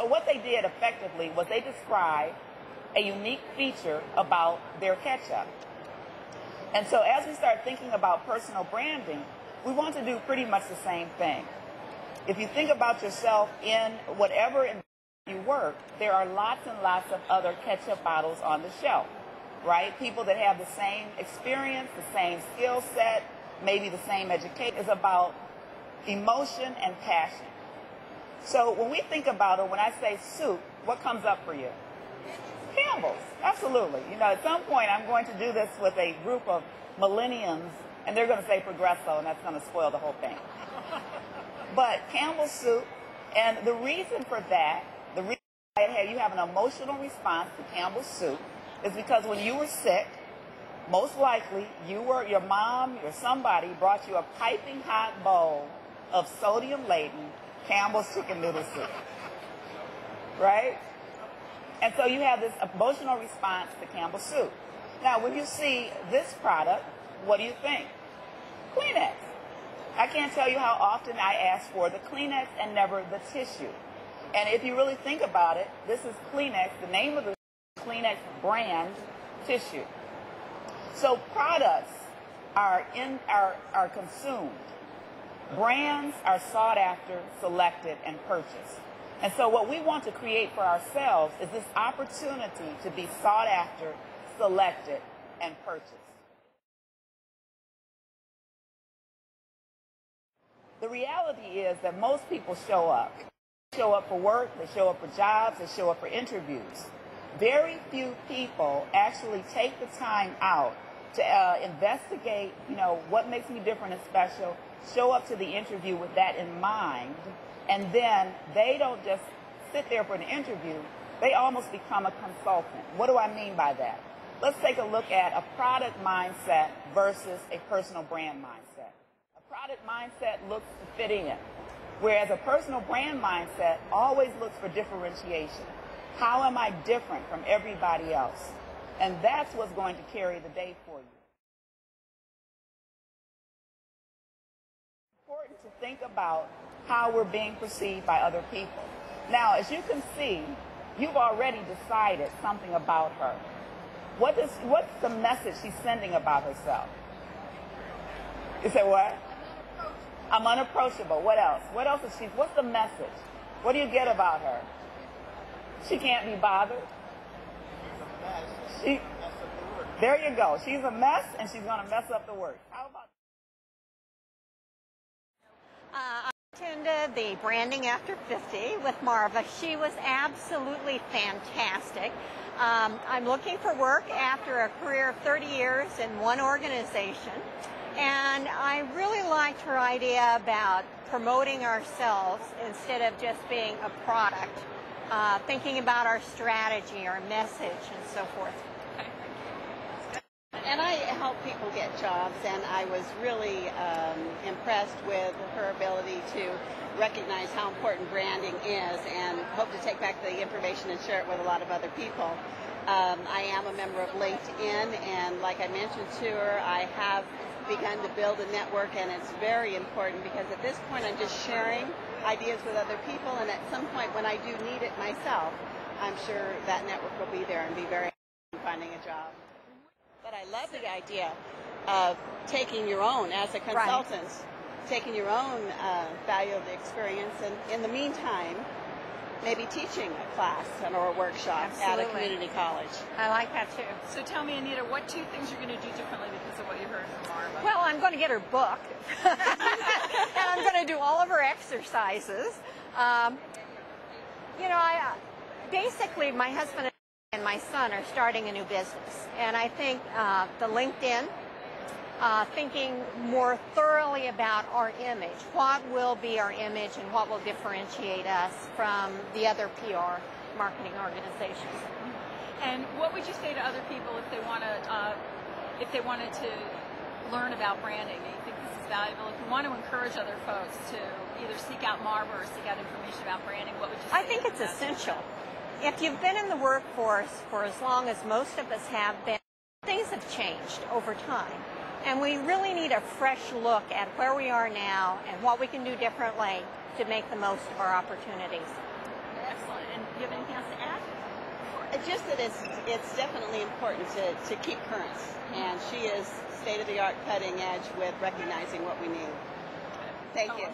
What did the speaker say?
So what they did effectively was they described a unique feature about their ketchup. And so as we start thinking about personal branding, we want to do pretty much the same thing. If you think about yourself in whatever you work, there are lots and lots of other ketchup bottles on the shelf, right? People that have the same experience, the same skill set, maybe the same education. Is about emotion and passion. So when we think about it, when I say soup, what comes up for you? Campbell's, absolutely. You know, at some point I'm going to do this with a group of millenniums, and they're going to say Progresso, and that's going to spoil the whole thing. But Campbell's soup, and the reason for that, the reason why you have an emotional response to Campbell's soup is because when you were sick, most likely your mom or somebody brought you a piping hot bowl of sodium-laden Campbell's chicken noodle soup, right? And so you have this emotional response to Campbell's soup. Now, when you see this product, what do you think? Kleenex. I can't tell you how often I ask for the Kleenex and never the tissue. And if you really think about it, this is Kleenex, the name of the Kleenex brand tissue. So products are consumed. Brands are sought after, selected, and purchased. And so what we want to create for ourselves is this opportunity to be sought after, selected, and purchased. The reality is that most people show up. They show up for work, they show up for jobs, they show up for interviews. Very few people actually take the time out to investigate, what makes me different and special, show up to the interview with that in mind, and then they don't just sit there for an interview, they almost become a consultant. What do I mean by that? Let's take a look at a product mindset versus a personal brand mindset. A product mindset looks to fit in, whereas a personal brand mindset always looks for differentiation. How am I different from everybody else? And that's what's going to carry the day for you. It's important to think about how we're being perceived by other people. Now, as you can see, you've already decided something about her. What's the message she's sending about herself? You say what? I'm unapproachable. What else? What else is she? What's the message? What do you get about her? She can't be bothered. There you go. She's a mess, and she's going to mess up the work. How about? I attended the Branding After 50 with Marva. She was absolutely fantastic. I'm looking for work after a career of 30 years in one organization, and I really liked her idea about promoting ourselves instead of just being a product, thinking about our strategy, our message, and so forth. And I help people get jobs, and I was really impressed with her ability to recognize how important branding is, and hope to take back the information and share it with a lot of other people. I am a member of LinkedIn, and like I mentioned to her, I have begun to build a network, and it's very important because at this point I'm just sharing ideas with other people, and at some point when I do need it myself, I'm sure that network will be there and be very helpful in finding a job. But I love the idea of taking your own, as a consultant, taking your own value of the experience, and in the meantime, maybe teaching a class or a workshop at a community college. I like that too. So tell me, Anita, what two things you're going to do differently because of what you heard from Marva? Well, I'm going to get her book, and I'm going to do all of her exercises. Basically, my husband and my son are starting a new business, and I think the LinkedIn, thinking more thoroughly about our image, what will be our image and what will differentiate us from the other PR marketing organizations. And what would you say to other people if they wanted to learn about branding? Do you think this is valuable? If you want to encourage other folks to either seek out Marva or seek out information about branding, what would you say? I think it's essential. If you've been in the workforce for as long as most of us have been, things have changed over time. And we really need a fresh look at where we are now and what we can do differently to make the most of our opportunities. Excellent. And do you have anything else to add? Just that it's definitely important to keep currents, and she is state-of-the-art cutting edge with recognizing what we need. Thank you.